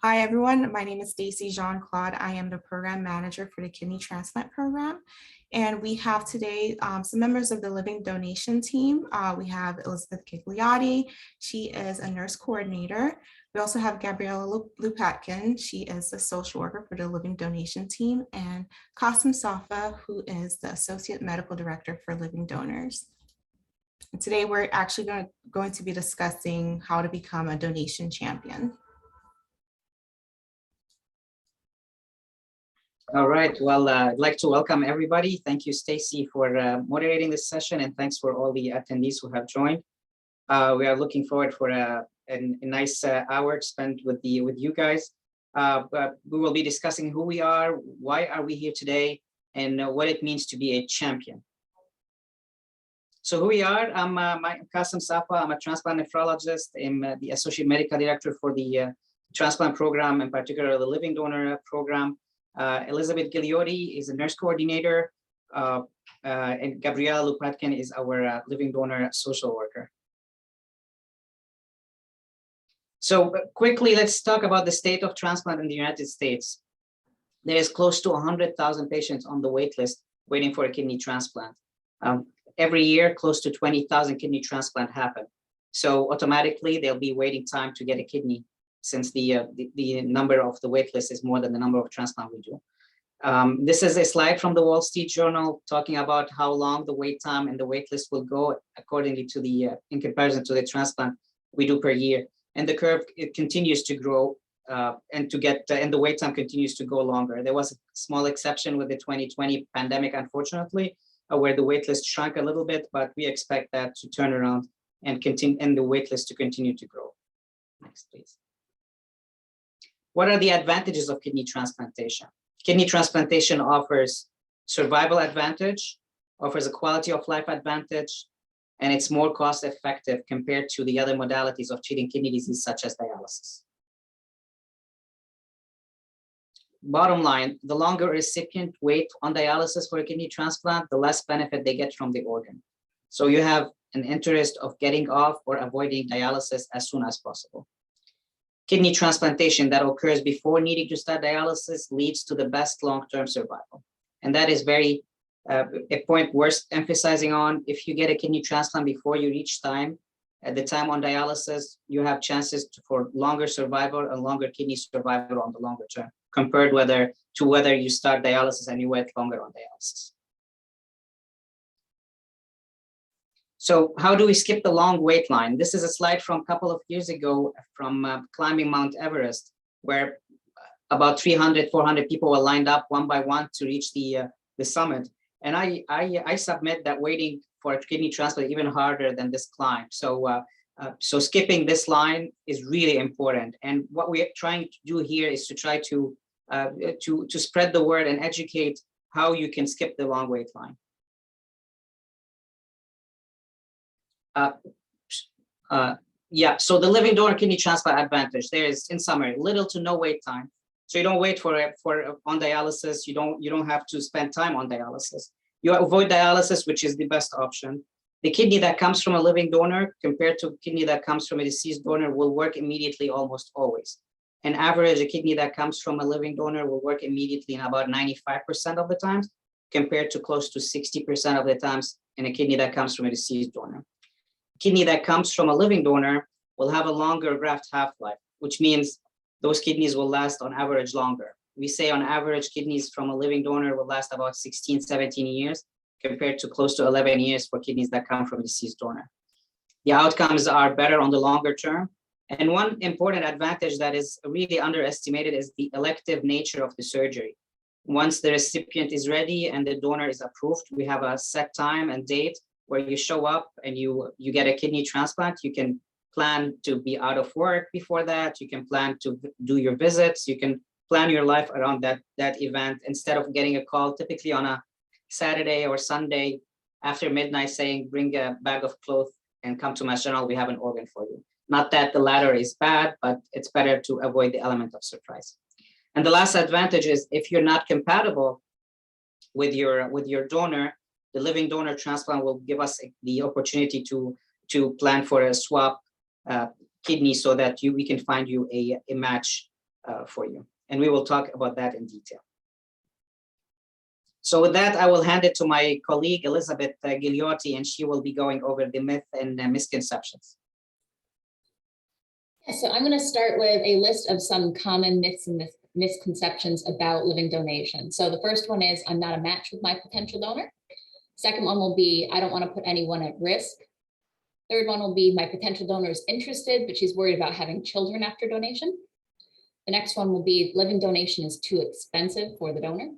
Hi, everyone. My name is Stacy Jean-Claude. I am the program manager for the kidney transplant program. And we have today some members of the living donation team. We have Elizabeth Gigliotti. She is a nurse coordinator. We also have Gabriella Lupatkin. She is the social worker for the living donation team, and Qasim Safa, who is the associate medical director for living donors. And today we're actually going to be discussing how to become a donation champion. All right, well, I'd like to welcome everybody. Thank you, Stacy, for moderating this session, and thanks for all the attendees who have joined. We are looking forward for a nice hour spent with you guys. But we will be discussing who we are, why are we here today, and what it means to be a champion. So who we are, I'm Qasim Safa. I'm a transplant nephrologist. I'm the associate medical director for the transplant program, in particular the living donor program. Elizabeth Gigliotti is a nurse coordinator, and Gabriella Lupatkin is our living donor social worker. So quickly, let's talk about the state of transplant in the United States. There is close to 100,000 patients on the wait list waiting for a kidney transplant. Every year, close to 20,000 kidney transplants happen. So automatically, there'll be waiting time to get a kidney, since the number of the wait list is more than the number of transplants we do. This is a slide from the Wall Street Journal talking about how long the wait time and the wait list will go accordingly to the, in comparison to the transplant we do per year. And the curve, it continues to grow and the wait time continues to go longer. There was a small exception with the 2020 pandemic, unfortunately, where the wait list shrunk a little bit, but we expect that to turn around and continue, and the wait list to continue to grow. Next, please. What are the advantages of kidney transplantation? Kidney transplantation offers survival advantage, offers a quality of life advantage, and it's more cost effective compared to the other modalities of treating kidney disease, such as dialysis. Bottom line, the longer a recipient wait on dialysis for a kidney transplant, the less benefit they get from the organ. So you have an interest of getting off or avoiding dialysis as soon as possible. Kidney transplantation that occurs before needing to start dialysis leads to the best long-term survival. And that is very a point worth emphasizing on. If you get a kidney transplant before you reach time, at the time on dialysis, you have chances for longer survival and longer kidney survival on the longer term, compared whether you start dialysis and you wait longer on dialysis. So how do we skip the long wait line? This is a slide from a couple of years ago from climbing Mount Everest, where about 300, 400 people were lined up one by one to reach the summit. And I submit that waiting for a kidney transplant is even harder than this climb. So skipping this line is really important. And what we're trying to do here is to try to spread the word and educate how you can skip the long wait line. Yeah, so the living donor kidney transplant advantage, there is, in summary, little to no wait time. So you don't wait for on dialysis. You don't have to spend time on dialysis. You avoid dialysis, which is the best option. The kidney that comes from a living donor compared to kidney that comes from a deceased donor will work immediately almost always. On average, a kidney that comes from a living donor will work immediately in about 95% of the times, compared to close to 60% of the times in a kidney that comes from a deceased donor. Kidney that comes from a living donor will have a longer graft half-life, which means those kidneys will last on average longer. We say on average, kidneys from a living donor will last about 16, 17 years, compared to close to 11 years for kidneys that come from a deceased donor. The outcomes are better on the longer term. And one important advantage that is really underestimated is the elective nature of the surgery. Once the recipient is ready and the donor is approved, we have a set time and date where you show up and you get a kidney transplant. You can plan to be out of work before that. You can plan to do your visits. You can plan your life around that event, instead of getting a call typically on a Saturday or Sunday after midnight saying, bring a bag of clothes and come to Mass General, we have an organ for you. Not that the latter is bad, but it's better to avoid the element of surprise. And the last advantage is, if you're not compatible with your donor, the living donor transplant will give us the opportunity to plan for a swap kidney, so that we can find you a match for you. And we will talk about that in detail. So with that, I will hand it to my colleague, Elizabeth Gigliotti, and she will be going over the myth and misconceptions. Yeah, so I'm going to start with a list of some common myths and misconceptions about living donation. So the first one is, I'm not a match with my potential donor. Second one will be, I don't want to put anyone at risk. Third one will be, my potential donor is interested, but she's worried about having children after donation. The next one will be, living donation is too expensive for the donor.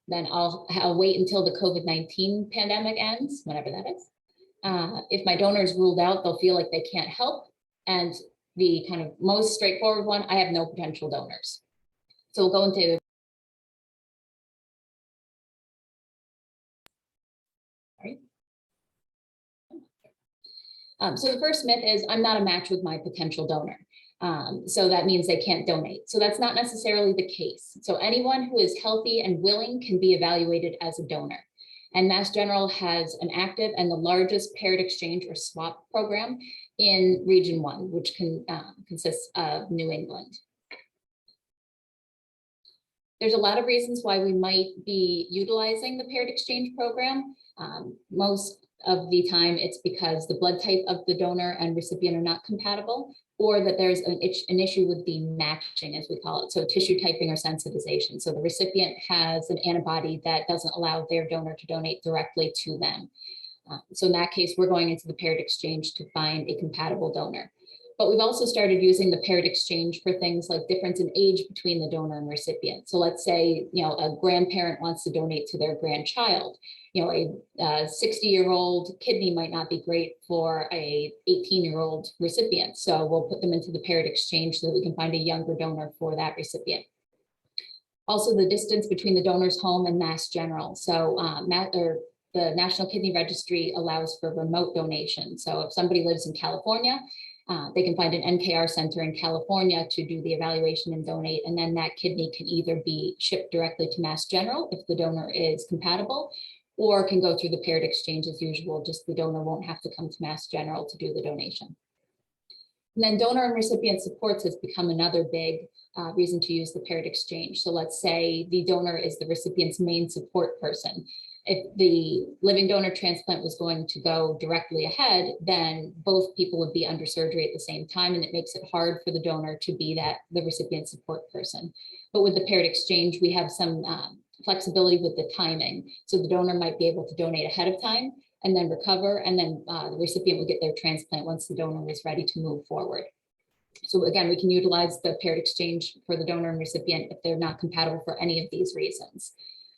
Then I'll wait until the COVID-19 pandemic ends, whenever that is. If my donor is ruled out, they'll feel like they can't help. And the kind of most straightforward one, I have no potential donors. So we'll go into so the first myth is, I'm not a match with my potential donor. So that means they can't donate. So that's not necessarily the case. So anyone who is healthy and willing can be evaluated as a donor. And Mass General has an active and the largest paired exchange or swap program in Region 1, which consists of New England. There's a lot of reasons why we might be utilizing the paired exchange program. Most of the time it's because the blood type of the donor and recipient are not compatible, or that there's an issue with the matching, as we call it, so tissue typing or sensitization. So the recipient has an antibody that doesn't allow their donor to donate directly to them. So in that case, we're going into the paired exchange to find a compatible donor. But we've also started using the paired exchange for things like difference in age between the donor and recipient. So let's say, a grandparent wants to donate to their grandchild. A 60-year-old kidney might not be great for a 18-year-old recipient. So we'll put them into the paired exchange so that we can find a younger donor for that recipient. Also, the distance between the donor's home and Mass General. So the National Kidney Registry allows for remote donation. So if somebody lives in California, they can find an NKR center in California to do the evaluation and donate. And then that kidney can either be shipped directly to Mass General if the donor is compatible, or can go through the paired exchange as usual, just the donor won't have to come to Mass General to do the donation. And then donor and recipient supports has become another big reason to use the paired exchange. So let's say the donor is the recipient's main support person. If the living donor transplant was going to go directly ahead, then both people would be under surgery at the same time, and it makes it hard for the donor to be the recipient support person. But with the paired exchange, we have some flexibility with the timing. So the donor might be able to donate ahead of time and then recover, and then the recipient would get their transplant once the donor is ready to move forward. So again, we can utilize the paired exchange for the donor and recipient if they're not compatible for any of these reasons.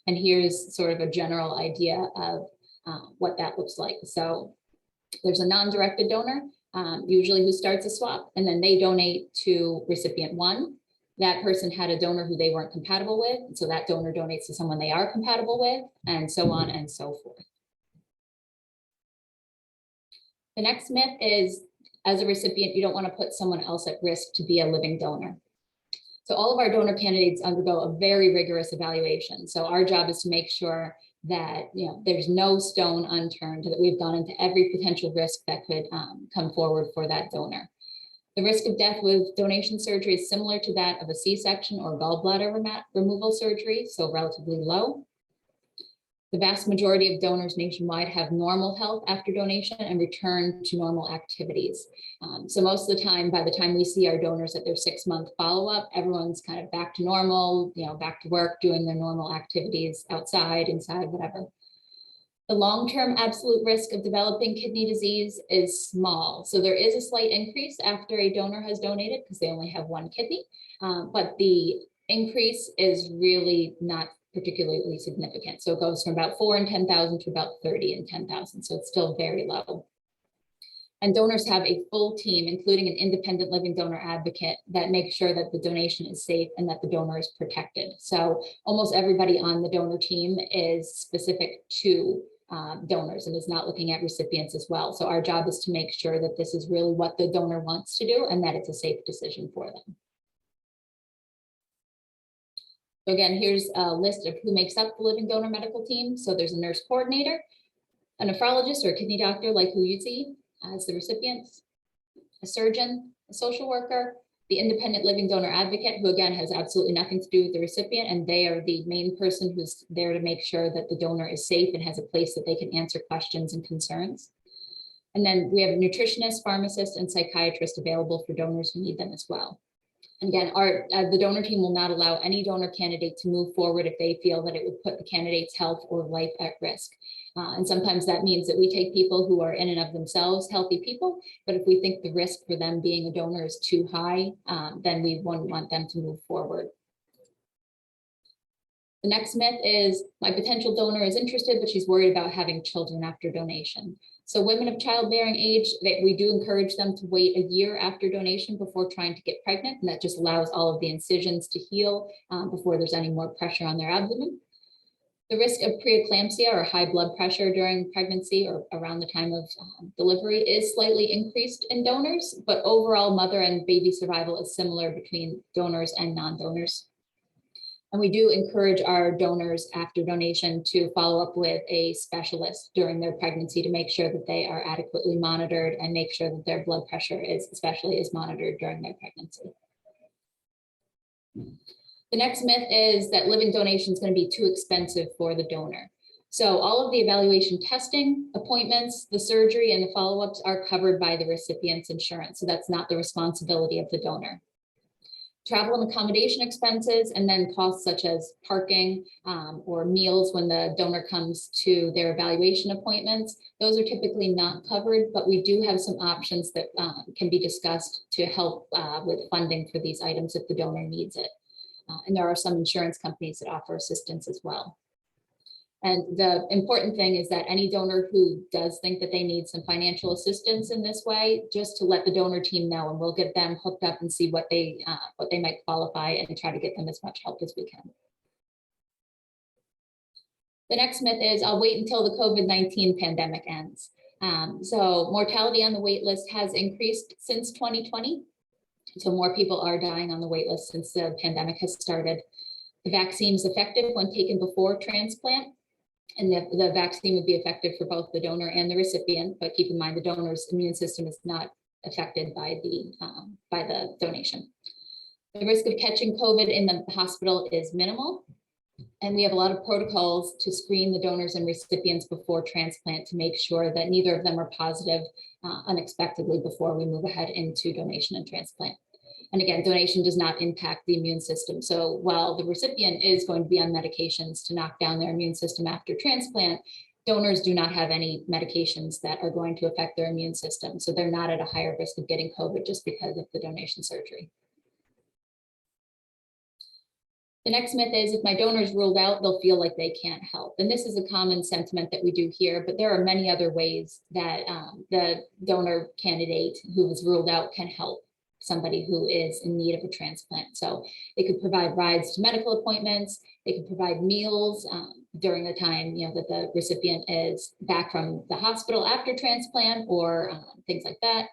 And here's sort of a general idea of what that looks like. So there's a non-directed donor, usually who starts a swap, and then they donate to recipient 1. That person had a donor who they weren't compatible with, so that donor donates to someone they are compatible with, and so on and so forth. The next myth is, as a recipient, you don't want to put someone else at risk to be a living donor. So all of our donor candidates undergo a very rigorous evaluation. So our job is to make sure that there's no stone unturned, that we've gone into every potential risk that could come forward for that donor. The risk of death with donation surgery is similar to that of a C-section or gallbladder removal surgery, so relatively low. The vast majority of donors nationwide have normal health after donation and return to normal activities. So most of the time, by the time we see our donors at their 6-month follow-up, everyone's kind of back to normal, back to work, doing their normal activities outside, inside, whatever. The long-term absolute risk of developing kidney disease is small. So there is a slight increase after a donor has donated because they only have 1 kidney, but the increase is really not particularly significant. So it goes from about 4 in 10,000 to about 30 in 10,000. So it's still very low. And donors have a full team, including an independent living donor advocate, that makes sure that the donation is safe and that the donor is protected. So almost everybody on the donor team is specific to donors and is not looking at recipients as well. So our job is to make sure that this is really what the donor wants to do and that it's a safe decision for them. So again, here's a list of who makes up the living donor medical team. So there's a nurse coordinator, a nephrologist or a kidney doctor like who you see as the recipients, a surgeon, a social worker, the independent living donor advocate, who again has absolutely nothing to do with the recipient, and they are the main person who's there to make sure that the donor is safe and has a place that they can answer questions and concerns. And then we have a nutritionist, pharmacist, and psychiatrist available for donors who need them as well. And again, the donor team will not allow any donor candidate to move forward if they feel that it would put the candidate's health or life at risk. And sometimes that means that we take people who are in and of themselves healthy people, but if we think the risk for them being a donor is too high, then we wouldn't want them to move forward. The next myth is my potential donor is interested, but she's worried about having children after donation. So women of childbearing age, we do encourage them to wait a year after donation before trying to get pregnant. And that just allows all of the incisions to heal before there's any more pressure on their abdomen. The risk of preeclampsia or high blood pressure during pregnancy or around the time of delivery is slightly increased in donors, but overall mother and baby survival is similar between donors and non-donors. And we do encourage our donors after donation to follow up with a specialist during their pregnancy to make sure that they are adequately monitored and make sure that their blood pressure is monitored during their pregnancy. The next myth is that living donation is going to be too expensive for the donor. So all of the evaluation testing, appointments, the surgery, and the follow-ups are covered by the recipient's insurance. So that's not the responsibility of the donor. Travel and accommodation expenses, and then costs such as parking or meals when the donor comes to their evaluation appointments, those are typically not covered, but we do have some options that can be discussed to help with funding for these items if the donor needs it. And there are some insurance companies that offer assistance as well. And the important thing is that any donor who does think that they need some financial assistance in this way, just to let the donor team know, and we'll get them hooked up and see what they might qualify and try to get them as much help as we can. The next myth is I'll wait until the COVID-19 pandemic ends. So mortality on the wait list has increased since 2020. So more people are dying on the wait list since the pandemic has started. The vaccine is effective when taken before transplant. And the vaccine would be effective for both the donor and the recipient, but keep in mind the donor's immune system is not affected by the donation. The risk of catching COVID in the hospital is minimal. And we have a lot of protocols to screen the donors and recipients before transplant to make sure that neither of them are positive unexpectedly before we move ahead into donation and transplant. And again, donation does not impact the immune system. So while the recipient is going to be on medications to knock down their immune system after transplant, donors do not have any medications that are going to affect their immune system. So they're not at a higher risk of getting COVID just because of the donation surgery. The next myth is if my donor is ruled out, they'll feel like they can't help. And this is a common sentiment that we do hear, but there are many other ways that the donor candidate who is ruled out can help somebody who is in need of a transplant. So they could provide rides to medical appointments, they could provide meals during the time that the recipient is back from the hospital after transplant or things like that.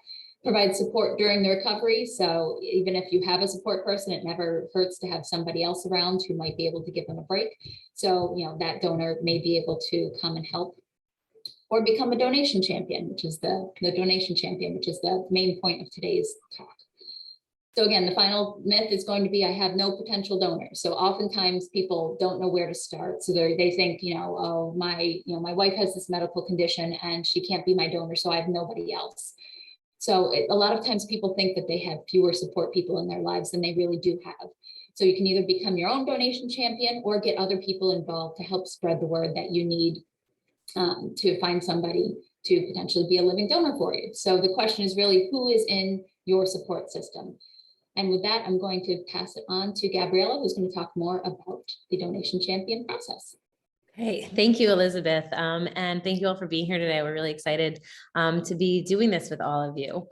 Provide support during the recovery. So even if you have a support person, it never hurts to have somebody else around who might be able to give them a break. So that donor may be able to come and help. Or become a donation champion, which is the donation champion, which is the main point of today's talk. So again, the final myth is going to be I have no potential donors. So oftentimes people don't know where to start. So they think, oh, my wife has this medical condition and she can't be my donor, so I have nobody else. So a lot of times people think that they have fewer support people in their lives than they really do have. So you can either become your own donation champion or get other people involved to help spread the word that you need to find somebody to potentially be a living donor for you. So the question is really who is in your support system? And with that, I'm going to pass it on to Gabriella, who's going to talk more about the donation champion process. Hey, thank you, Elizabeth. And thank you all for being here today. We're really excited to be doing this with all of you.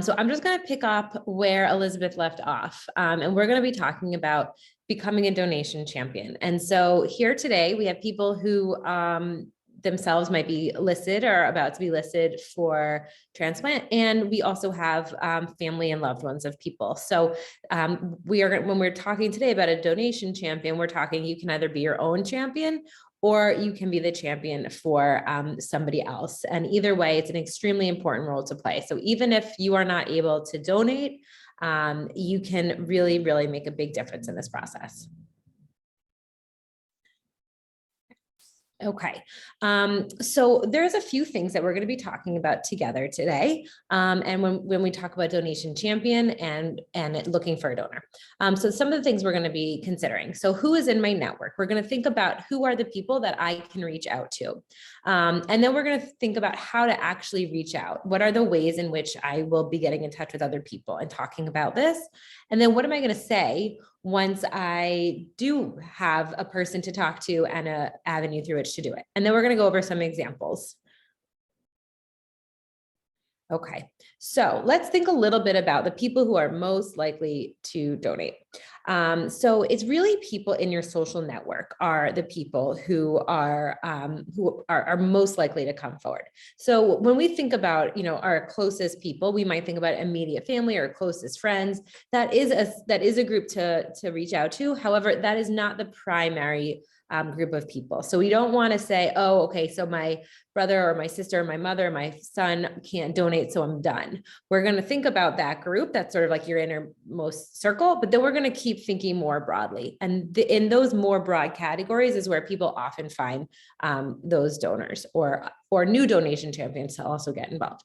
So I'm just going to pick up where Elizabeth left off. And we're going to be talking about becoming a donation champion. And so here today, we have people who themselves might be listed or about to be listed for transplant. And we also have family and loved ones of people. So when we're talking today about a donation champion, we're talking, you can either be your own champion or you can be the champion for somebody else. And either way, it's an extremely important role to play. So even if you are not able to donate, you can really, really make a big difference in this process. Okay, so there's a few things that we're going to be talking about together today. And when we talk about Donation Champion and looking for a donor. So some of the things we're going to be considering. So who is in my network? We're going to think about who are the people that I can reach out to. And then we're going to think about how to actually reach out. What are the ways in which I will be getting in touch with other people and talking about this? And then what am I going to say once I do have a person to talk to and an avenue through which to do it? And then we're going to go over some examples. Okay, so let's think a little bit about the people who are most likely to donate. So it's really people in your social network are the people who are most likely to come forward. So when we think about, our closest people, we might think about immediate family or closest friends. That is a group to reach out to. However, that is not the primary group of people. So we don't want to say, oh, okay, so my brother or my sister or my mother or my son can't donate, so I'm done. We're going to think about that group. That's sort of like your innermost circle, but then we're going to keep thinking more broadly. And in those more broad categories is where people often find those donors or new donation champions to also get involved.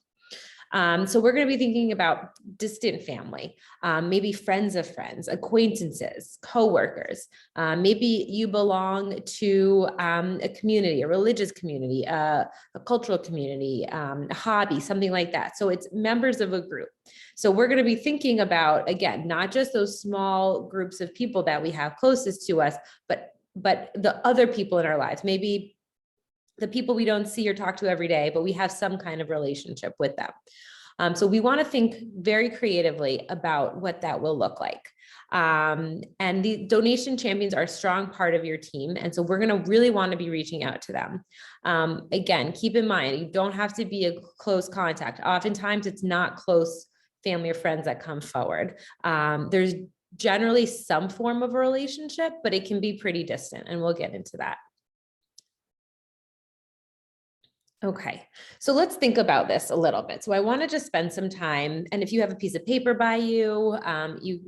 So we're going to be thinking about distant family, maybe friends of friends, acquaintances, coworkers. Maybe you belong to a community, a religious community, a cultural community, a hobby, something like that. So it's members of a group. So we're going to be thinking about, again, not just those small groups of people that we have closest to us, but the other people in our lives, maybe the people we don't see or talk to every day, but we have some kind of relationship with them. So we want to think very creatively about what that will look like. And the donation champions are a strong part of your team. And so we're going to really want to be reaching out to them. Again, keep in mind, you don't have to be a close contact. Oftentimes it's not close family or friends that come forward. There's generally some form of a relationship, but it can be pretty distant, and we'll get into that. Okay, so let's think about this a little bit. So I want to just spend some time, and if you have a piece of paper by you,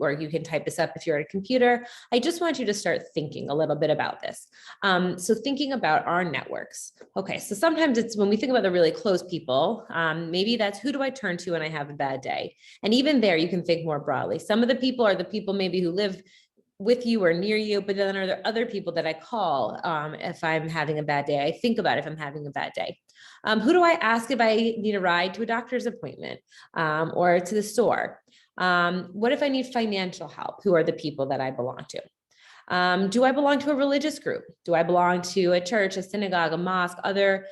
or you can type this up if you're at a computer, I just want you to start thinking a little bit about this. So thinking about our networks. Okay, so sometimes it's when we think about the really close people, maybe that's who do I turn to when I have a bad day? And even there, you can think more broadly. Some of the people are the people maybe who live with you or near you, but then are there other people that I call if I'm having a bad day? I think about if I'm having a bad day. Who do I ask if I need a ride to a doctor's appointment or to the store? What if I need financial help? Who are the people that I belong to? Do I belong to a religious group? Do I belong to a church, a synagogue, a mosque, other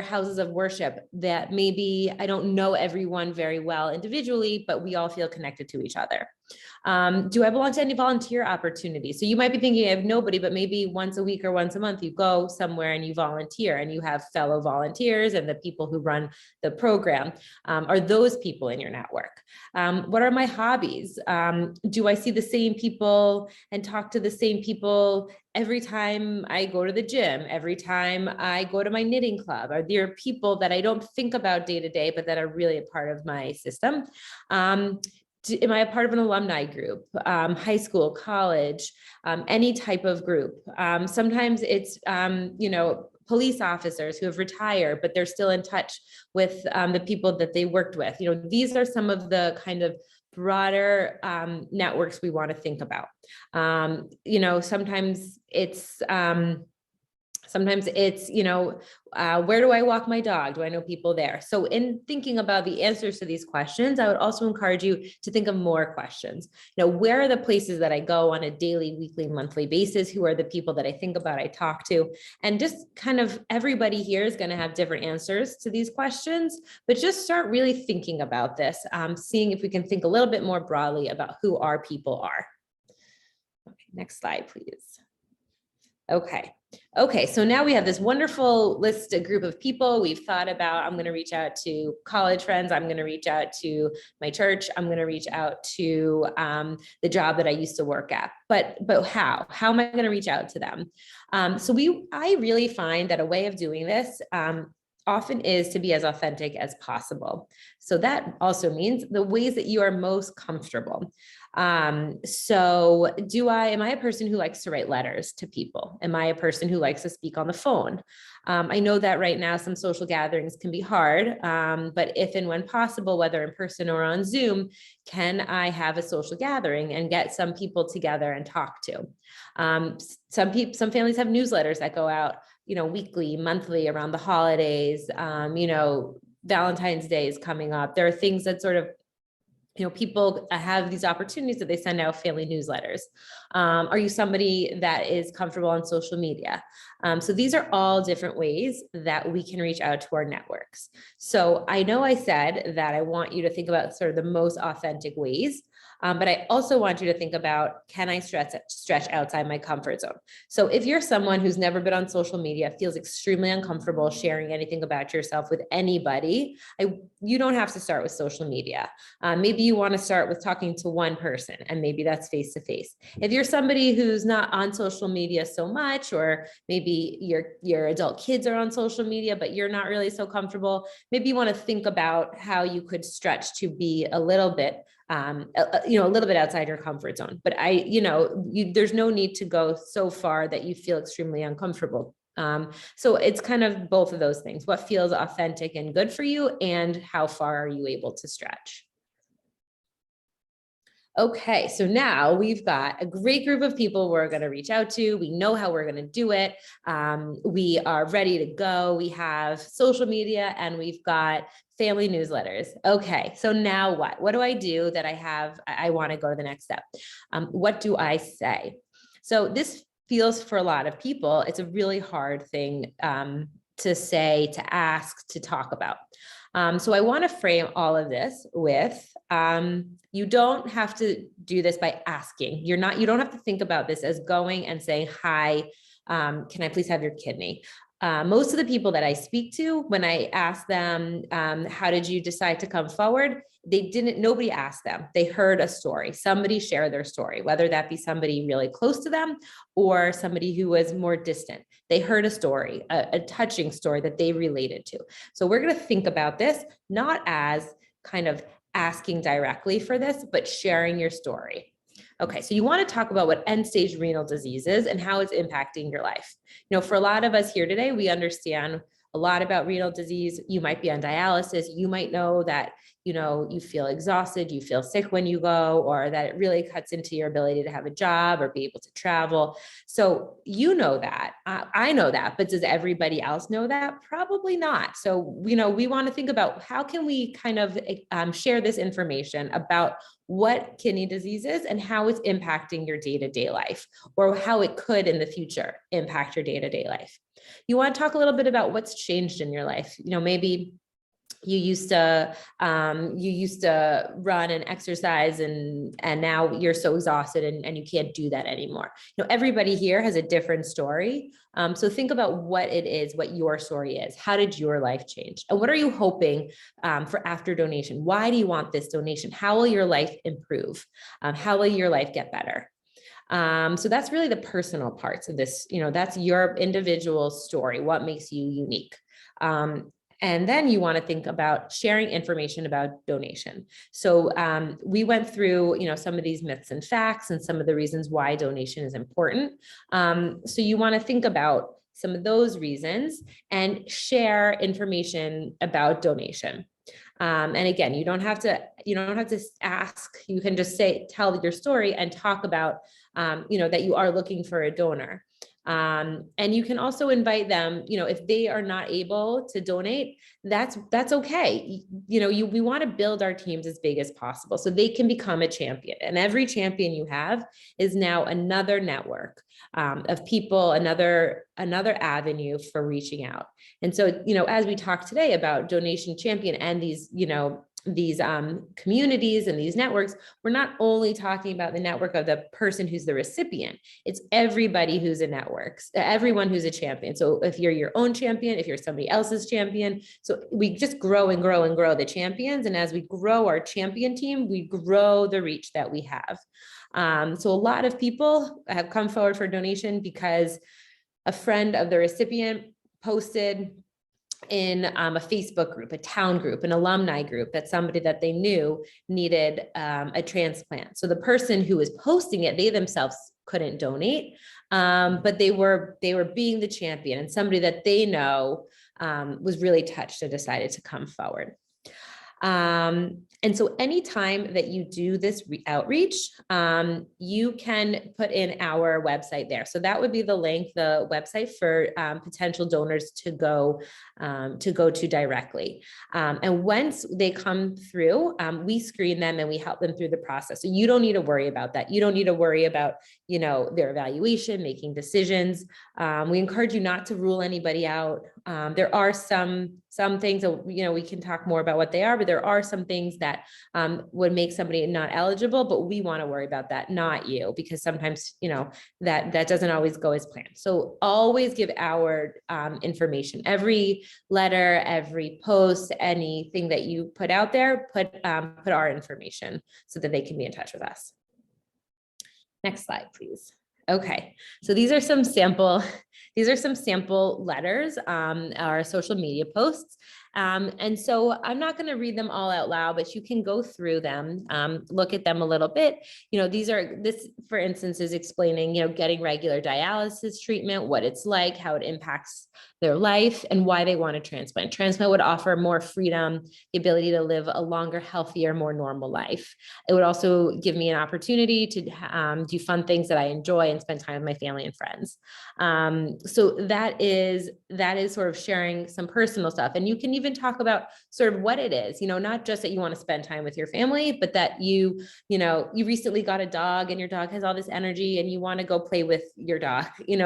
houses of worship that maybe I don't know everyone very well individually, but we all feel connected to each other? Do I belong to any volunteer opportunities? So you might be thinking I have nobody, but maybe once a week or once a month, you go somewhere and you volunteer and you have fellow volunteers and the people who run the program. Are those people in your network? What are my hobbies? Do I see the same people and talk to the same people every time I go to the gym, every time I go to my knitting club? Are there people that I don't think about day to day, but that are really a part of my system? Am I a part of an alumni group, high school, college, any type of group? Sometimes it's, police officers who have retired, but they're still in touch with the people that they worked with. These are some of the kind of broader networks we want to think about. Sometimes it's, where do I walk my dog? Do I know people there? So in thinking about the answers to these questions, I would also encourage you to think of more questions. Where are the places that I go on a daily, weekly, monthly basis? Who are the people that I think about, I talk to? And just kind of everybody here is going to have different answers to these questions, but just start really thinking about this, seeing if we can think a little bit more broadly about who our people are. Okay, next slide, please. Okay, so now we have this wonderful list, a group of people we've thought about. I'm going to reach out to college friends. I'm going to reach out to my church. I'm going to reach out to the job that I used to work at. But how? How am I going to reach out to them? I really find that a way of doing this often is to be as authentic as possible. So that also means the ways that you are most comfortable. So am I a person who likes to write letters to people? Am I a person who likes to speak on the phone? I know that right now some social gatherings can be hard, but if and when possible, whether in person or on Zoom, can I have a social gathering and get some people together and talk to? Some families have newsletters that go out, weekly, monthly around the holidays. Valentine's Day is coming up. There are things that sort of, people have these opportunities that they send out family newsletters. Are you somebody that is comfortable on social media? So these are all different ways that we can reach out to our networks. So I know I said that I want you to think about sort of the most authentic ways, but I also want you to think about, can I stretch outside my comfort zone? So if you're someone who's never been on social media, feels extremely uncomfortable sharing anything about yourself with anybody, you don't have to start with social media. Maybe you want to start with talking to one person, and maybe that's face to face. If you're somebody who's not on social media so much, or maybe your adult kids are on social media, but you're not really so comfortable, maybe you want to think about how you could stretch to be a little bit outside your comfort zone. But there's no need to go so far that you feel extremely uncomfortable. So it's kind of both of those things. What feels authentic and good for you, and how far are you able to stretch? Okay, so now we've got a great group of people we're going to reach out to. We know how we're going to do it. We are ready to go. We have social media and we've got family newsletters. Okay, so now what? What do I do that I want to go to the next step? What do I say? So this feels, for a lot of people, it's a really hard thing to say, to ask, to talk about. So I want to frame all of this with, you don't have to do this by asking. You don't have to think about this as going and saying, hi, can I please have your kidney? Most of the people that I speak to, when I ask them, how did you decide to come forward? Nobody asked them. They heard a story. Somebody shared their story, whether that be somebody really close to them or somebody who was more distant. They heard a story, a touching story that they related to. So we're going to think about this not as kind of asking directly for this, but sharing your story. Okay, so you want to talk about what end-stage renal disease is and how it's impacting your life. For a lot of us here today, we understand a lot about renal disease. You might be on dialysis. You might know that, you feel exhausted, you feel sick when you go, or that it really cuts into your ability to have a job or be able to travel. So you know that, I know that, but does everybody else know that? Probably not. So, we want to think about how can we kind of share this information about what kidney disease is and how it's impacting your day-to-day life, or how it could in the future impact your day-to-day life. You want to talk a little bit about what's changed in your life. Maybe you used to run and exercise, and now you're so exhausted and you can't do that anymore. Everybody here has a different story. So think about what it is, what your story is. How did your life change? And what are you hoping for after donation? Why do you want this donation? How will your life improve? How will your life get better? So that's really the personal parts of this. That's your individual story. What makes you unique? And then you want to think about sharing information about donation. So we went through, some of these myths and facts and some of the reasons why donation is important. So you want to think about some of those reasons and share information about donation. And again, you don't have to ask. You can just tell your story and talk about, that you are looking for a donor. And you can also invite them, if they are not able to donate, that's okay. We want to build our teams as big as possible so they can become a champion. And every champion you have is now another network of people, another avenue for reaching out. And so, as we talk today about Donation Champion and these communities and these networks, we're not only talking about the network of the person who's the recipient, it's everybody who's a network, everyone who's a champion. So if you're your own champion, if you're somebody else's champion, so we just grow and grow and grow the champions. And as we grow our champion team, we grow the reach that we have. So a lot of people have come forward for donation because a friend of the recipient posted in a Facebook group, a town group, an alumni group, that somebody that they knew needed a transplant. So the person who was posting it, they themselves couldn't donate, but they were being the champion, and somebody that they know was really touched and decided to come forward. And so anytime that you do this outreach, you can put in our website there. So that would be the link, the website for potential donors to go to directly. And once they come through, we screen them and we help them through the process. So you don't need to worry about that. You don't need to worry about, their evaluation, making decisions. We encourage you not to rule anybody out. There are some things that, we can talk more about what they are, but there are some things that would make somebody not eligible, but we want to worry about that, not you, because sometimes, that doesn't always go as planned. So always give our information, every letter, every post, anything that you put out there, put our information so that they can be in touch with us. Next slide, please. Okay, so these are some sample letters, our social media posts. And so I'm not going to read them all out loud, but you can go through them, look at them a little bit. This, for instance, is explaining, getting regular dialysis treatment, what it's like, how it impacts their life, and why they want a transplant. Transplant would offer more freedom, the ability to live a longer, healthier, more normal life. It would also give me an opportunity to do fun things that I enjoy and spend time with my family and friends. So that is sort of sharing some personal stuff. And you can even talk about sort of what it is, not just that you want to spend time with your family, but that you recently got a dog and your dog has all this energy and you want to go play with your dog.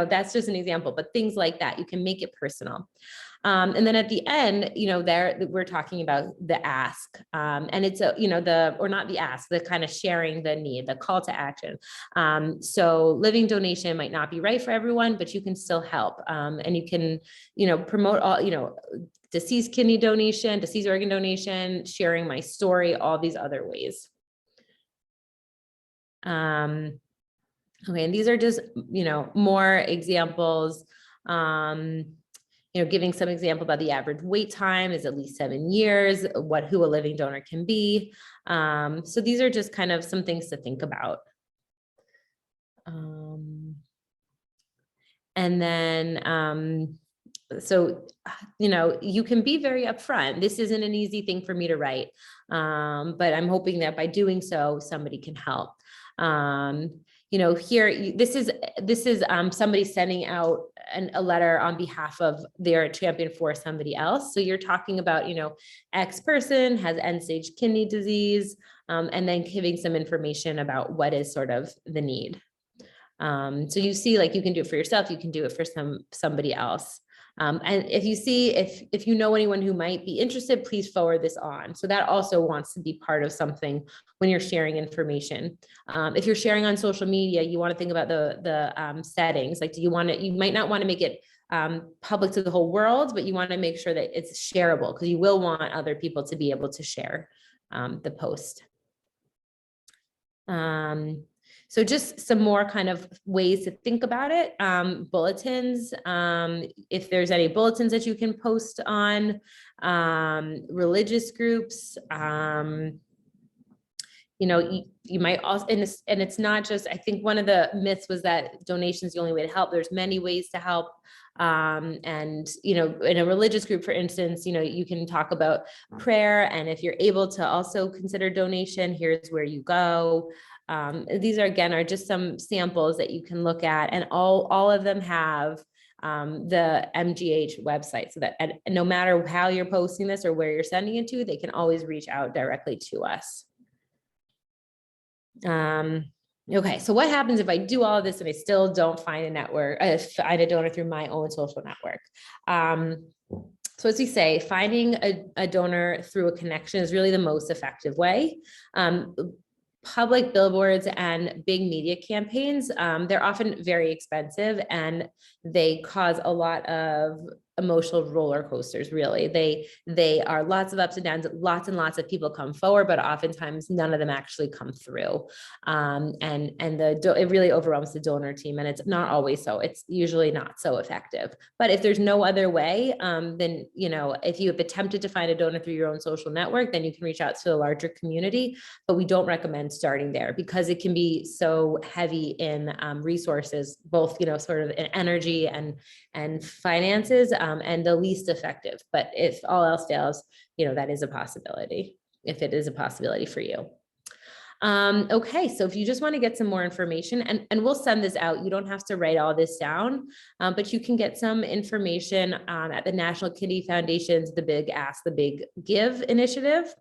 That's just an example, but things like that, you can make it personal. And then at the end, there we're talking about the ask, and it's the kind of sharing the need, the call to action. So living donation might not be right for everyone, but you can still help, and you can, promote all, deceased kidney donation, deceased organ donation, sharing my story, all these other ways. Okay, and these are just, more examples. Giving some example about the average wait time is at least 7 years, who a living donor can be. So these are just kind of some things to think about. And then, so, you can be very upfront. This isn't an easy thing for me to write, but I'm hoping that by doing so, somebody can help. Here, this is somebody sending out a letter on behalf of their champion for somebody else. So you're talking about, X person has end-stage kidney disease, and then giving some information about what is sort of the need. So you see, like, you can do it for yourself, you can do it for somebody else. And if you know anyone who might be interested, please forward this on. So that also wants to be part of something when you're sharing information. If you're sharing on social media, you want to think about the settings. Like, you might not want to make it public to the whole world, but you want to make sure that it's shareable, because you will want other people to be able to share the post. So just some more kind of ways to think about it. Bulletins, if there's any bulletins that you can post on, religious groups, you might also, and it's not just, I think one of the myths was that donation is the only way to help. There's many ways to help. And, in a religious group, for instance, you can talk about prayer. And if you're able to also consider donation, here's where you go. These are just some samples that you can look at, and all of them have the MGH website, so that no matter how you're posting this or where you're sending it to, they can always reach out directly to us. Okay, so what happens if I do all of this and I still don't find a network, find a donor through my own social network? So as we say, finding a donor through a connection is really the most effective way. Public billboards and big media campaigns, they're often very expensive, and they cause a lot of emotional roller coasters, really. They are lots of ups and downs, lots and lots of people come forward, but oftentimes none of them actually come through. It really overwhelms the donor team, and it's not always so. It's usually not so effective. But if there's no other way, then, you know, if you have attempted to find a donor through your own social network, then you can reach out to a larger community, but we don't recommend starting there because it can be so heavy in resources, both, you know, sort of in energy and finances, and the least effective. But if all else fails, you know, that is a possibility, if it is a possibility for you. Okay, so if you just want to get some more information, and we'll send this out, you don't have to write all this down, but you can get some information at the National Kidney Foundation's The Big Ask, The Big Give initiative,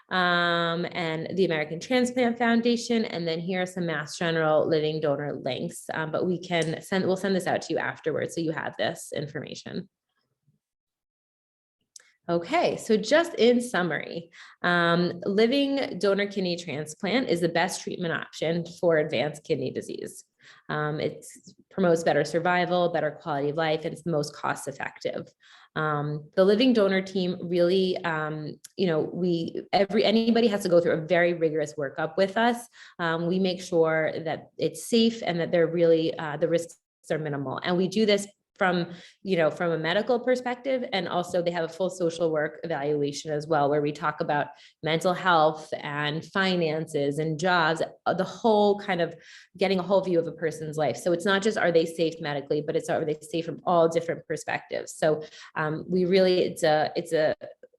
and the American Transplant Foundation, and then here are some Mass General living donor links, but we'll send this out to you afterwards, so you have this information. Okay, so just in summary, living donor kidney transplant is the best treatment option for advanced kidney disease. It promotes better survival, better quality of life, and it's the most cost effective. The living donor team really, you know, anybody has to go through a very rigorous workup with us. We make sure that it's safe and that they're really, the risks are minimal. And we do this from a medical perspective, and also they have a full social work evaluation as well, where we talk about mental health and finances and jobs, the whole kind of getting a whole view of a person's life. So it's not just, are they safe medically, but it's, are they safe from all different perspectives. So we really,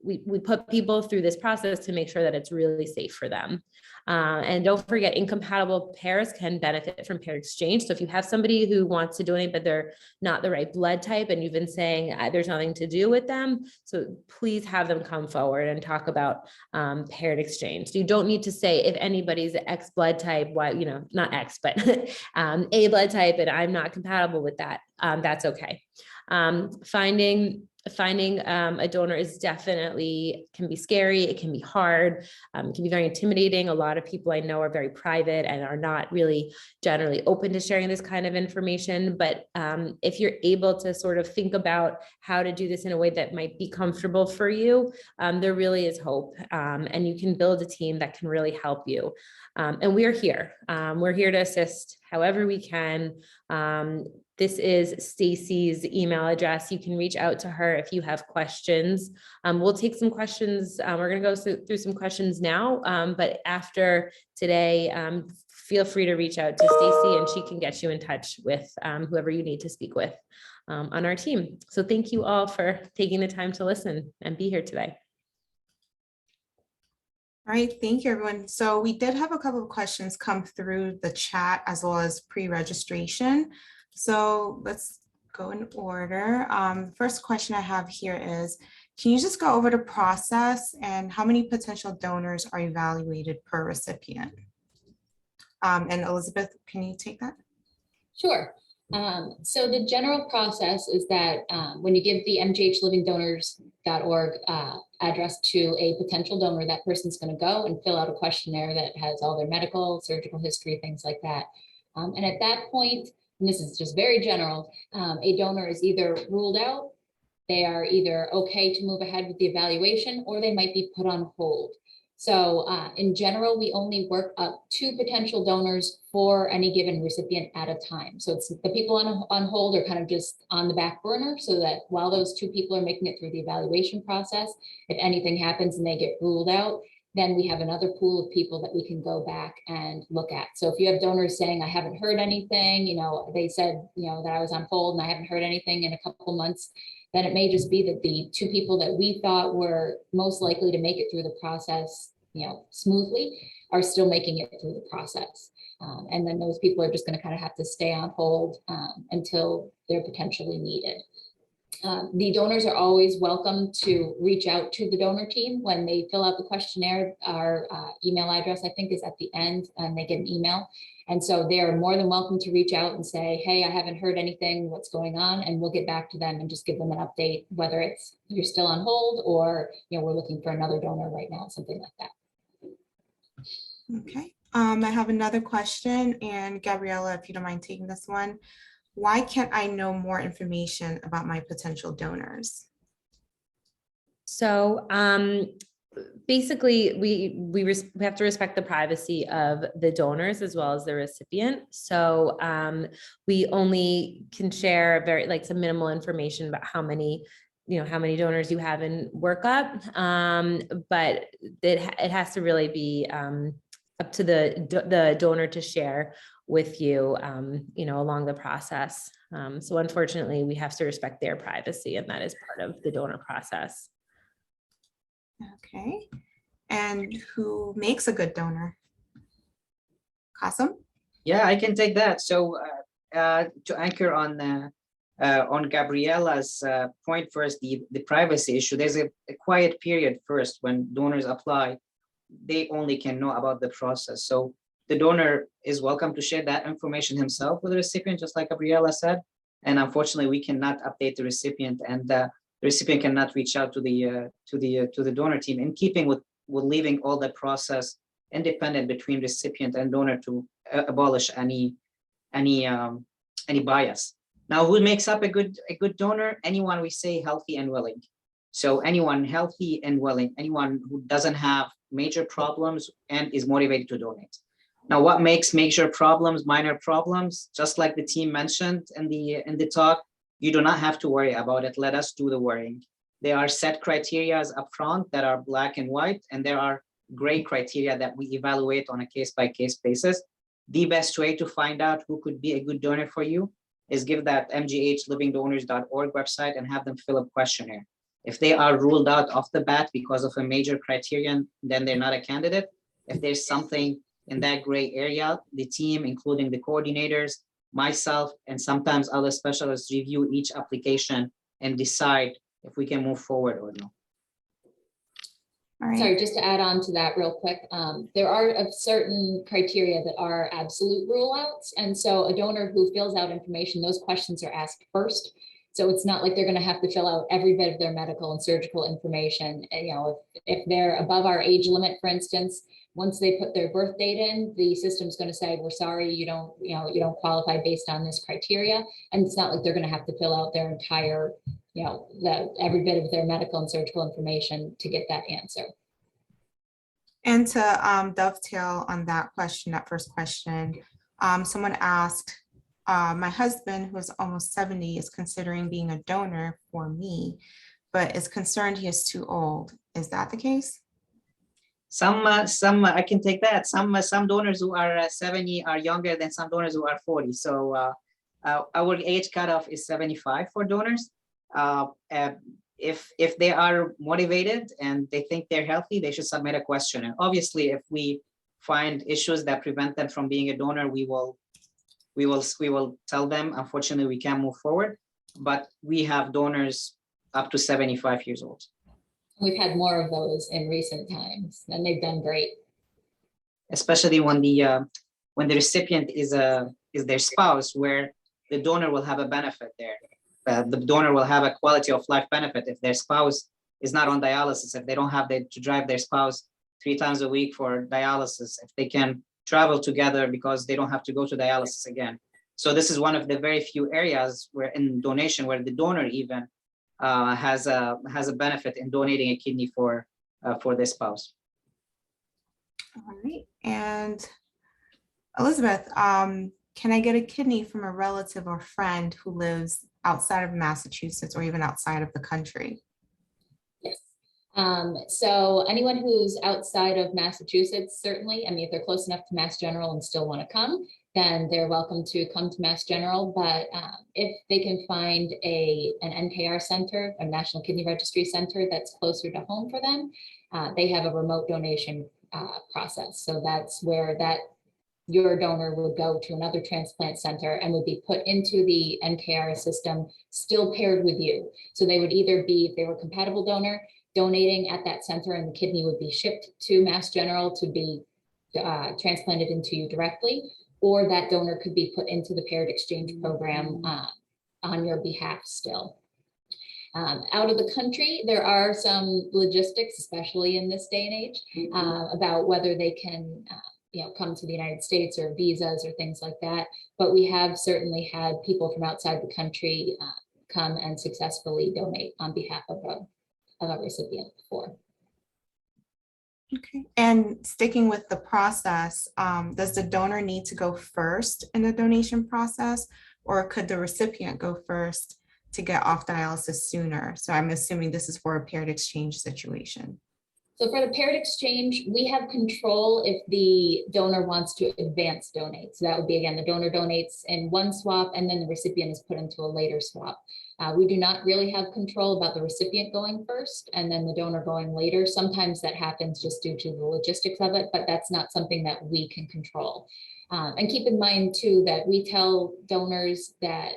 we put people through this process to make sure that it's really safe for them. And don't forget, incompatible pairs can benefit from pair exchange. So if you have somebody who wants to donate, but they're not the right blood type, and you've been saying there's nothing to do with them, so please have them come forward and talk about paired exchange. So you don't need to say, if anybody's X blood type, why, you know, not X, but A blood type, and I'm not compatible with that, that's okay. Finding a donor is definitely, can be scary. It can be hard. It can be very intimidating. A lot of people I know are very private and are not really generally open to sharing this kind of information. But if you're able to sort of think about how to do this in a way that might be comfortable for you, there really is hope. And you can build a team that can really help you. And we're here. We're here to assist however we can. This is Stacy's email address. You can reach out to her if you have questions. We'll take some questions. We're going to go through some questions now, but after today, feel free to reach out to Stacy, and she can get you in touch with whoever you need to speak with on our team. So thank you all for taking the time to listen and be here today. All right, thank you, everyone. So we did have a couple of questions come through the chat as well as pre-registration. So let's go in order. First question I have here is, can you just go over the process and how many potential donors are evaluated per recipient? And Elizabeth, can you take that? Sure. So the general process is that when you give the mghlivingdonors.org address to a potential donor, that person's going to go and fill out a questionnaire that has all their medical, surgical history, things like that. And at that point, and this is just very general, a donor is either ruled out, they are either okay to move ahead with the evaluation, or they might be put on hold. So in general, we only work up 2 potential donors for any given recipient at a time. So it's the people on hold are kind of just on the back burner, so that while those 2 people are making it through the evaluation process, if anything happens and they get ruled out, then we have another pool of people that we can go back and look at. So if you have donors saying, I haven't heard anything, you know, they said, you know, that I was on hold and I haven't heard anything in a couple months, then it may just be that the 2 people that we thought were most likely to make it through the process, you know, smoothly, are still making it through the process. And then those people are just going to kind of have to stay on hold until they're potentially needed. The donors are always welcome to reach out to the donor team when they fill out the questionnaire. Our email address, I think, is at the end, and they get an email. And so they're more than welcome to reach out and say, hey, I haven't heard anything, what's going on? And we'll get back to them and just give them an update, whether it's you're still on hold or, you know, we're looking for another donor right now, something like that. Okay. I have another question, and Gabriella, if you don't mind taking this one. why can't I know more information about my potential donors? So basically, we have to respect the privacy of the donors as well as the recipient. So we only can share some minimal information about how many donors you have in workup, but it has to really be up to the donor to share with you, along the process. So unfortunately, we have to respect their privacy, and that is part of the donor process. Okay. And who makes a good donor? Qasim? Yeah, I can take that. So to anchor on Gabriella's point first, the privacy issue, there's a quiet period first when donors apply. They only can know about the process. So the donor is welcome to share that information himself with the recipient, just like Gabriella said. And unfortunately, we cannot update the recipient, and the recipient cannot reach out to the donor team, in keeping with leaving all the process independent between recipient and donor to abolish any bias. Now, who makes up a good donor? Anyone we say healthy and willing. So anyone healthy and willing, anyone who doesn't have major problems and is motivated to donate. Now, what makes major problems minor problems? Just like the team mentioned in the talk, you do not have to worry about it. Let us do the worrying. There are set criteria up front that are black and white, and there are gray criteria that we evaluate on a case-by-case basis. The best way to find out who could be a good donor for you is give that mghlivingdonors.org website and have them fill a questionnaire. If they are ruled out off the bat because of a major criterion, then they're not a candidate. If there's something in that gray area, the team, including the coordinators, myself, and sometimes other specialists, review each application and decide if we can move forward or no. All right. Sorry, just to add on to that real quick, there are certain criteria that are absolute rule outs. And so a donor who fills out information, those questions are asked first. So it's not like they're going to have to fill out every bit of their medical and surgical information. And, if they're above our age limit, for instance, once they put their birth date in, the system's going to say, we're sorry, you don't qualify based on this criteria. And it's not like they're going to have to fill out their entire, every bit of their medical and surgical information to get that answer. And to dovetail on that first question, someone asked, my husband, who is almost 70, is considering being a donor for me, but is concerned he is too old. Is that the case? Some I can take that. Some donors who are 70 are younger than some donors who are 40. So our age cutoff is 75 for donors. If they are motivated and they think they're healthy, they should submit a questionnaire. Obviously, if we find issues that prevent them from being a donor, we will tell them, unfortunately, we can't move forward, but we have donors up to 75 years old. We've had more of those in recent times, and they've done great. Especially when the recipient is their spouse, where the donor will have a benefit there. The donor will have a quality of life benefit if their spouse is not on dialysis, if they don't have to drive their spouse 3 times a week for dialysis, if they can travel together because they don't have to go to dialysis again. So this is one of the very few areas where in donation where the donor even has a benefit in donating a kidney for their spouse. All right. And Elizabeth, can I get a kidney from a relative or friend who lives outside of Massachusetts or even outside of the country? Yes. So anyone who's outside of Massachusetts, certainly, if they're close enough to Mass General and still want to come, then they're welcome to come to Mass General. But if they can find an NKR center, a National Kidney Registry Center that's closer to home for them, they have a remote donation process. So that's where your donor would go to another transplant center and would be put into the NKR system, still paired with you. So they would either be, if they were a compatible donor, donating at that center, and the kidney would be shipped to Mass General to be transplanted into you directly, or that donor could be put into the paired exchange program on your behalf still. Out of the country, there are some logistics, especially in this day and age, about whether they can come to the United States or visas or things like that. But we have certainly had people from outside the country come and successfully donate on behalf of a recipient before. Okay. And sticking with the process, does the donor need to go first in the donation process, or could the recipient go first to get off dialysis sooner? So I'm assuming this is for a paired exchange situation. So for the paired exchange, we have control if the donor wants to advance donate. So that would be, again, the donor donates in one swap and then the recipient is put into a later swap. We do not really have control about the recipient going first and then the donor going later. Sometimes that happens just due to the logistics of it, but that's not something that we can control. And keep in mind too, that we tell donors that,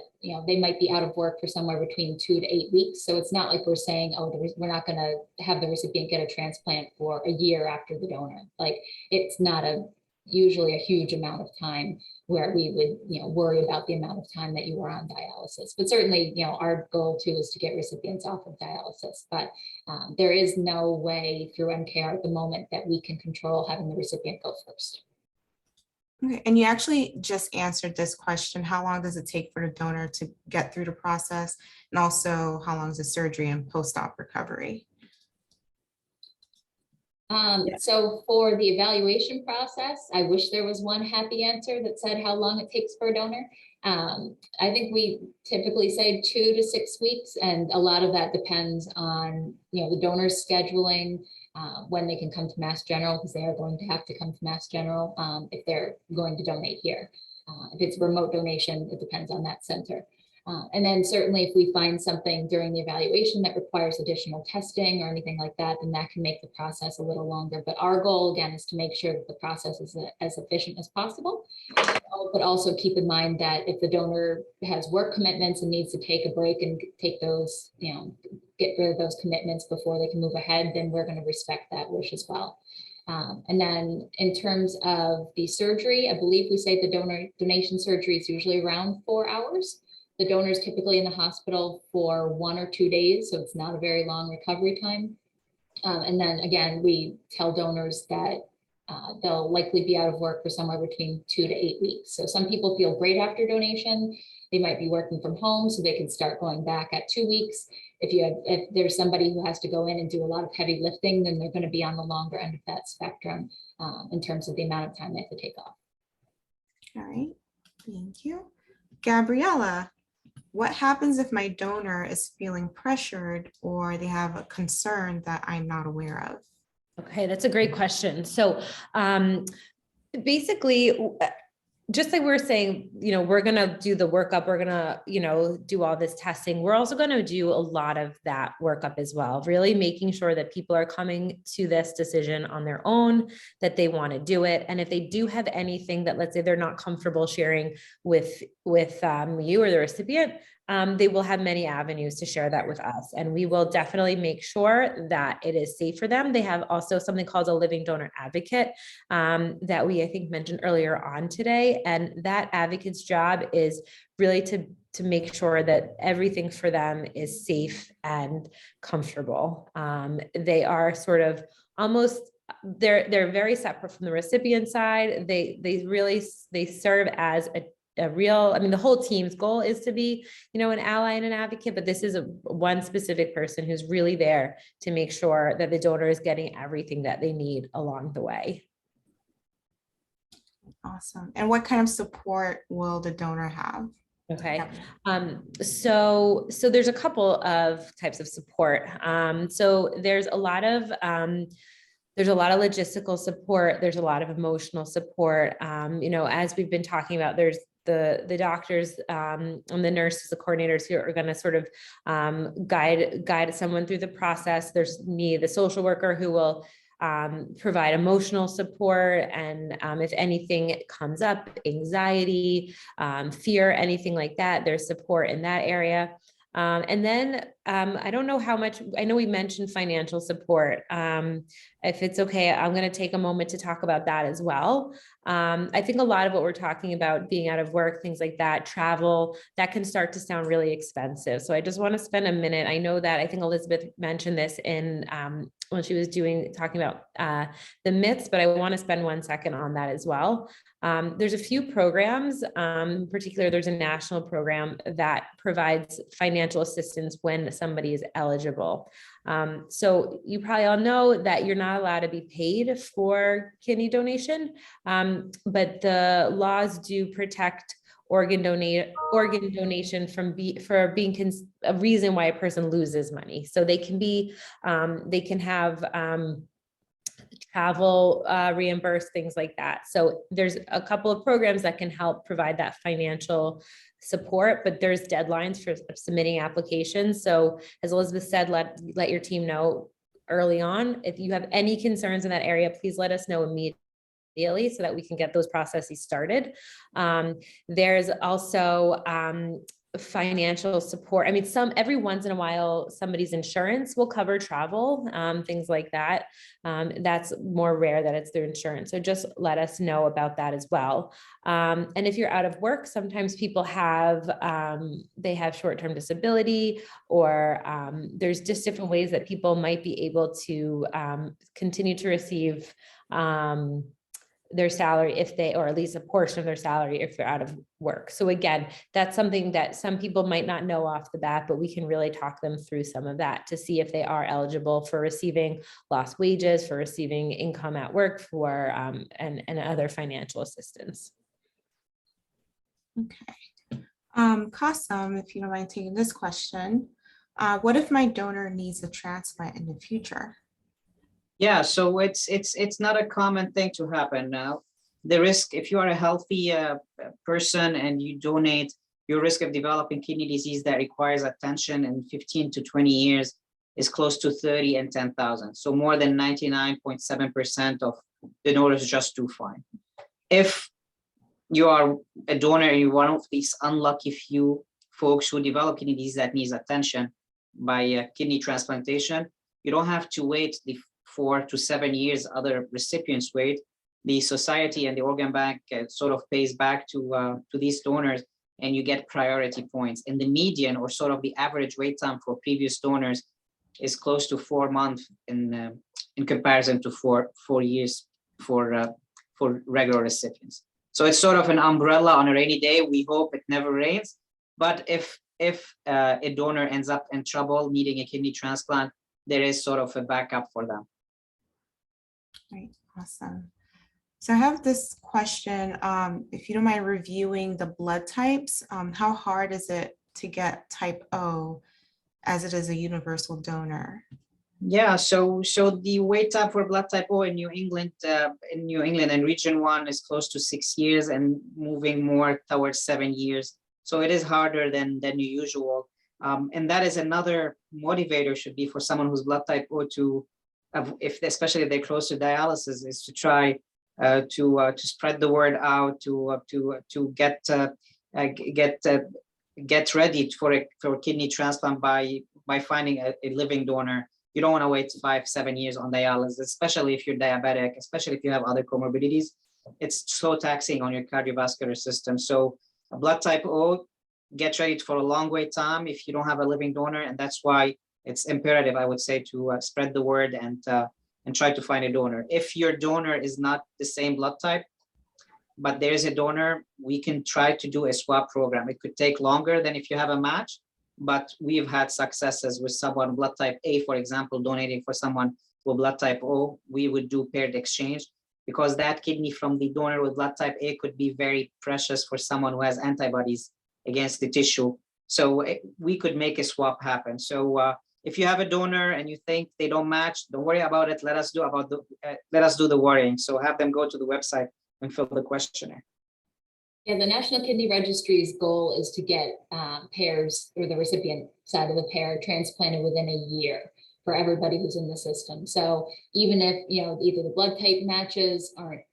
they might be out of work for somewhere between 2 to 8 weeks. So it's not like we're saying, oh, we're not going to have the recipient get a transplant for a year after the donor. Like, it's not usually a huge amount of time where we would, worry about the amount of time that you were on dialysis. But certainly, our goal too is to get recipients off of dialysis. But there is no way through NKR at the moment that we can control having the recipient go first. Okay. And you actually just answered this question. How long does it take for the donor to get through the process? And also, how long is the surgery and post-op recovery? So for the evaluation process, I wish there was one happy answer that said how long it takes for a donor. I think we typically say 2 to 6 weeks, and a lot of that depends on the donor's scheduling, when they can come to Mass General, because they are going to have to come to Mass General if they're going to donate here. If it's remote donation, it depends on that center. And then certainly if we find something during the evaluation that requires additional testing or anything like that, then that can make the process a little longer. But our goal, again, is to make sure that the process is as efficient as possible. But also keep in mind that if the donor has work commitments and needs to take a break and take those, get rid of those commitments before they can move ahead, then we're going to respect that wish as well. And then in terms of the surgery, I believe we say the donation surgery is usually around 4 hours. The donor is typically in the hospital for 1 or 2 days, so it's not a very long recovery time. And then again, we tell donors that they'll likely be out of work for somewhere between 2 to 8 weeks. So some people feel great after donation. They might be working from home, so they can start going back at 2 weeks. If there's somebody who has to go in and do a lot of heavy lifting, then they're going to be on the longer end of that spectrum in terms of the amount of time they have to take off. All right, thank you. Gabriella, what happens if my donor is feeling pressured or they have a concern that I'm not aware of? Okay, that's a great question. So basically, just like we were saying, we're going to do the workup, we're going to, do all this testing. We're also going to do a lot of that workup as well, really making sure that people are coming to this decision on their own, that they want to do it. And if they do have anything that, let's say, they're not comfortable sharing with you or the recipient, they will have many avenues to share that with us. And we will definitely make sure that it is safe for them. They have also something called a living donor advocate that we, I think, mentioned earlier on today. And that advocate's job is really to make sure that everything for them is safe and comfortable. They are sort of almost, they're very separate from the recipient side. They serve as a real, the whole team's goal is to be, an ally and an advocate, but this is one specific person who's really there to make sure that the donor is getting everything that they need along the way. Awesome. And what kind of support will the donor have? Okay. So there's a couple of types of support. So there's a lot of logistical support. There's a lot of emotional support. As we've been talking about, there's the doctors and the nurses, the coordinators who are going to sort of guide someone through the process. There's me, the social worker, who will provide emotional support. And if anything comes up, anxiety, fear, anything like that, there's support in that area. And then I don't know how much, I know we mentioned financial support. if it's okay, I'm going to take a moment to talk about that as well. I think a lot of what we're talking about, being out of work, things like that, travel, that can start to sound really expensive. So I just want to spend a minute. I know that I think Elizabeth mentioned this in when she was talking about the myths, but I want to spend 1 second on that as well. There's a few programs, in particular, there's a national program that provides financial assistance when somebody is eligible. So you probably all know that you're not allowed to be paid for kidney donation, but the laws do protect organ donation from being a reason why a person loses money. So they can have travel reimbursed, things like that. So there's a couple of programs that can help provide that financial support, but there's deadlines for submitting applications. So as Elizabeth said, let your team know early on. If you have any concerns in that area, please let us know immediately so that we can get those processes started. There's also financial support. I mean, every once in a while, somebody's insurance will cover travel, things like that. That's more rare that it's their insurance. So just let us know about that as well. And if you're out of work, sometimes people they have short-term disability, or there's just different ways that people might be able to continue to receive their salary or at least a portion of their salary if they're out of work. So again, that's something that some people might not know off the bat, but we can really talk them through some of that to see if they are eligible for receiving lost wages, for receiving income at work, for and other financial assistance. Okay. Kasem, if you don't mind taking this question, what if my donor needs a transplant in the future? Yeah, so it's not a common thing to happen now. The risk, if you are a healthy person and you donate, your risk of developing kidney disease that requires attention in 15 to 20 years is close to 30 and 10,000. So more than 99.7% of the donors just do fine. If you are a donor and you're one of these unlucky few folks who develop kidney disease that needs attention by kidney transplantation, you don't have to wait the 4 to 7 years other recipients wait. The society and the organ bank sort of pays back to these donors, and you get priority points. And the median, or sort of the average wait time for previous donors, is close to 4 months in comparison to 4 years for regular recipients. So it's sort of an umbrella on a rainy day. We hope it never rains. But if a donor ends up in trouble needing a kidney transplant, there is sort of a backup for them. Right, awesome. So I have this question, if you don't mind reviewing the blood types, how hard is it to get type O as it is a universal donor? Yeah, so the wait time for blood type O in New England and region 1 is close to 6 years and moving more towards 7 years. So it is harder than usual. And that is another motivator should be for someone who's blood type O to, especially if they're close to dialysis, is to try to spread the word out, to get ready for a kidney transplant by finding a living donor. You don't want to wait 5-7 years on dialysis, especially if you're diabetic, especially if you have other comorbidities. It's so taxing on your cardiovascular system. So a blood type O, get ready for a long wait time if you don't have a living donor, and that's why it's imperative, I would say, to spread the word and try to find a donor. If your donor is not the same blood type, but there is a donor, we can try to do a swap program. It could take longer than if you have a match, but we've had successes with someone blood type A, for example, donating for someone with blood type O. We would do paired exchange because that kidney from the donor with blood type A could be very precious for someone who has antibodies against the tissue. So we could make a swap happen. So if you have a donor and you think they don't match, don't worry about it. Let us do the worrying. So have them go to the website and fill the questionnaire. Yeah, the National Kidney Registry's goal is to get pairs, or the recipient side of the pair, transplanted within a year for everybody who's in the system. So even if either the blood type matches aren't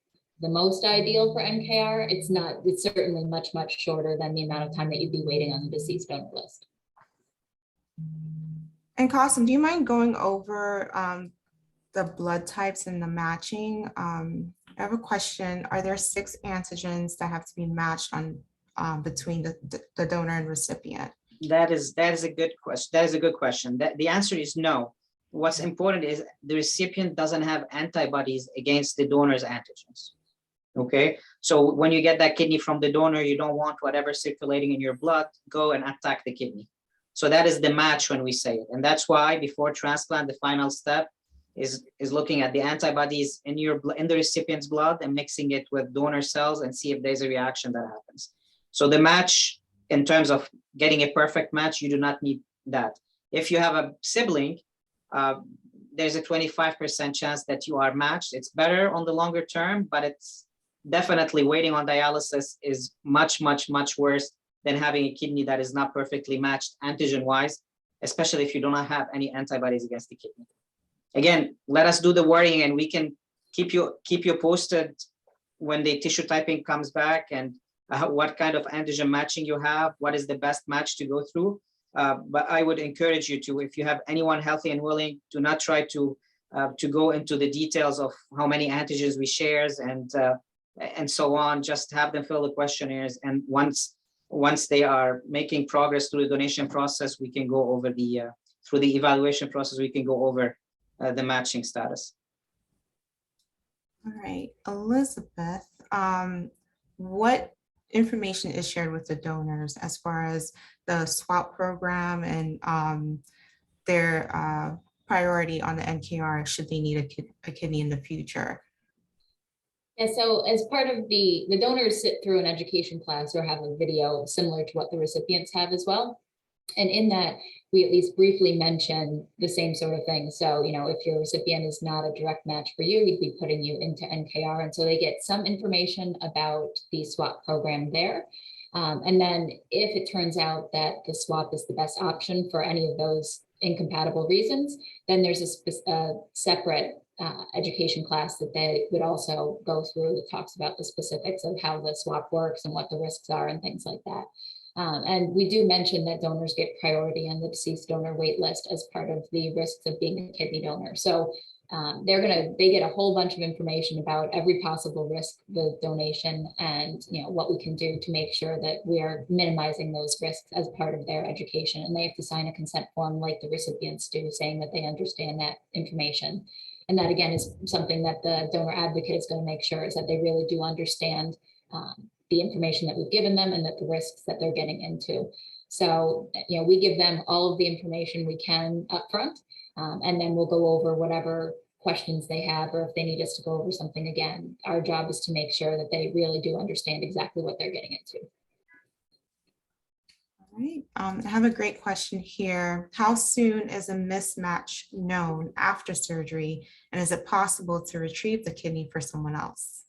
the most ideal for NKR, it's certainly much shorter than the amount of time that you'd be waiting on the deceased donor list. And Kasem, do you mind going over the blood types and the matching, I have a question. Are there 6 antigens that have to be matched on between the donor and recipient? That is a good question. That is a good question. The answer is no. What's important is the recipient doesn't have antibodies against the donor's antigens. Okay, so when you get that kidney from the donor, you don't want whatever circulating in your blood go and attack the kidney. So that is the match when we say it, and that's why before transplant, the final step is looking at the antibodies in the recipient's blood and mixing it with donor cells and see if there's a reaction that happens. So the match, in terms of getting a perfect match, you do not need that. If you have a sibling, there's a 25% chance that you are matched. It's better on the longer term, but it's definitely waiting on dialysis is much, much, much worse than having a kidney that is not perfectly matched antigen-wise, especially if you do not have any antibodies against the kidney. Again, let us do the worrying, and we can keep you posted when the tissue typing comes back and what kind of antigen matching you have, what is the best match to go through. But I would encourage you to, if you have anyone healthy and willing, do not try to go into the details of how many antigens we shares and so on. Just have them fill the questionnaires, and once they are making progress through the donation process, we can go over through the evaluation process, we can go over the matching status. All right, Elizabeth, what information is shared with the donors as far as the swap program and their priority on the NKR should they need a kidney in the future? And so as part of the donors sit through an education class or have a video similar to what the recipients have as well. And in that, we at least briefly mention the same sort of thing. So, if your recipient is not a direct match for you, we'd be putting you into NKR. And so they get some information about the swap program there. And then if it turns out that the swap is the best option for any of those incompatible reasons, then there's a separate education class that they would also go through that talks about the specifics of how the swap works and what the risks are and things like that. And we do mention that donors get priority on the deceased donor wait list as part of the risks of being a kidney donor. So they get a whole bunch of information about every possible risk with donation and what we can do to make sure that we are minimizing those risks as part of their education. And they have to sign a consent form like the recipients do, saying that they understand that information. And that again is something that the donor advocate is going to make sure is that they really do understand the information that we've given them and that the risks that they're getting into. So, we give them all of the information we can up front, and then we'll go over whatever questions they have, or if they need us to go over something again. Our job is to make sure that they really do understand exactly what they're getting into. All right, I have a great question here. How soon is a mismatch known after surgery, and is it possible to retrieve the kidney for someone else?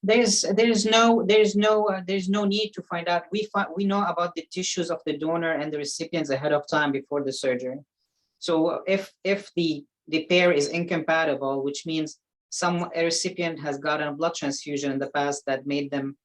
There's no need to find out. We know about the tissues of the donor and the recipients ahead of time before the surgery. So if the pair is incompatible, which means a recipient has gotten a blood transfusion in the past that made them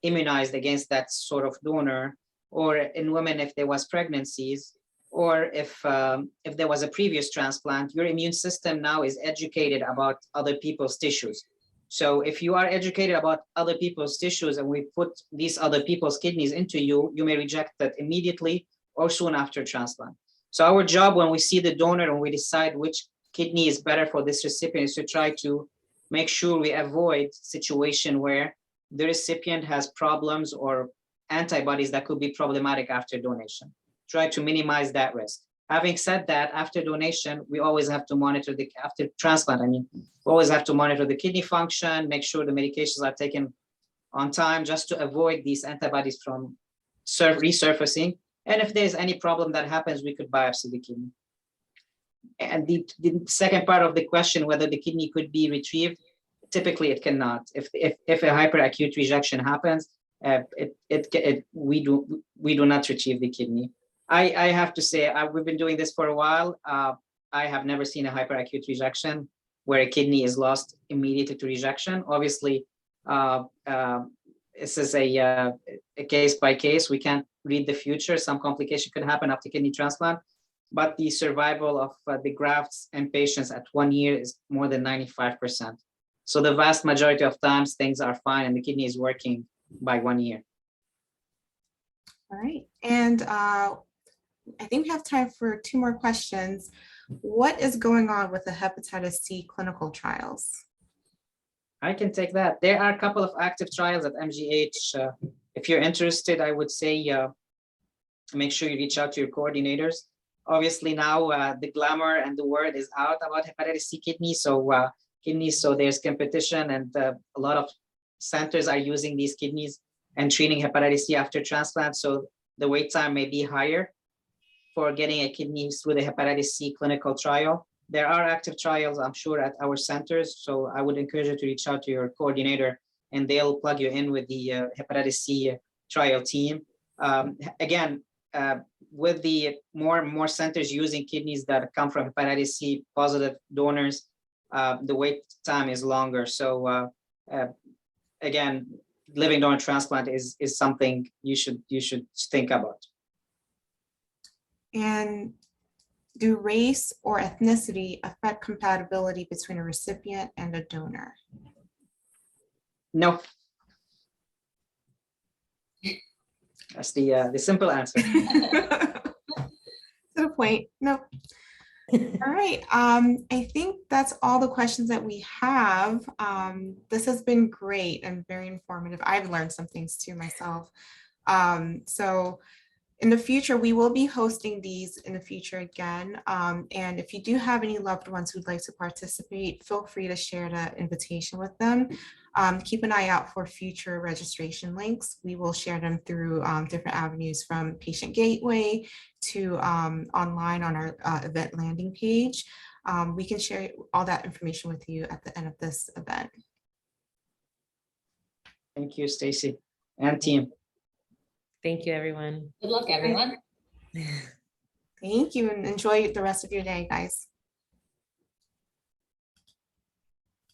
immunized against that sort of donor, or in women if there was pregnancies, or if there was a previous transplant, your immune system now is educated about other people's tissues. So if you are educated about other people's tissues and we put these other people's kidneys into you, you may reject that immediately or soon after transplant. So our job when we see the donor and we decide which kidney is better for this recipient is to try to make sure we avoid situation where the recipient has problems or antibodies that could be problematic after donation. Try to minimize that risk. Having said that, after donation, we always have to monitor after transplant, we always have to monitor the kidney function, make sure the medications are taken on time just to avoid these antibodies from resurfacing. And if there's any problem that happens, we could biopsy the kidney. And the second part of the question, whether the kidney could be retrieved, typically it cannot. If a hyperacute rejection happens, we do not retrieve the kidney. I have to say, we've been doing this for a while. I have never seen a hyperacute rejection where a kidney is lost immediately to rejection. Obviously, this is a case by case. We can't read the future. Some complication could happen after kidney transplant, but the survival of the grafts and patients at 1 year is more than 95%. So the vast majority of times things are fine and the kidney is working by 1 year. All right, and I think we have time for 2 more questions. What is going on with the hepatitis C clinical trials? I can take that. There are a couple of active trials at MGH. If you're interested, I would say make sure you reach out to your coordinators. Obviously now the glamour and the word is out about hepatitis C kidney, so there's competition, and a lot of centers are using these kidneys and treating hepatitis C after transplant. So the wait time may be higher for getting a kidney through the hepatitis C clinical trial. There are active trials, I'm sure, at our centers. So I would encourage you to reach out to your coordinator and they'll plug you in with the hepatitis C trial team. Again, with the more and more centers using kidneys that come from hepatitis C positive donors, the wait time is longer. So again, living donor transplant is something you should think about. And do race or ethnicity affect compatibility between a recipient and a donor? No. That's the simple answer. To the point, no. All right, I think that's all the questions that we have. This has been great and very informative. I've learned some things too myself. So in the future, we will be hosting these in the future again. And if you do have any loved ones who'd like to participate, feel free to share the invitation with them. Keep an eye out for future registration links. We will share them through different avenues, from Patient Gateway to online on our event landing page. We can share all that information with you at the end of this event. Thank you, Stacy and team. Thank you, everyone. Good luck, everyone. Thank you, and enjoy the rest of your day, guys.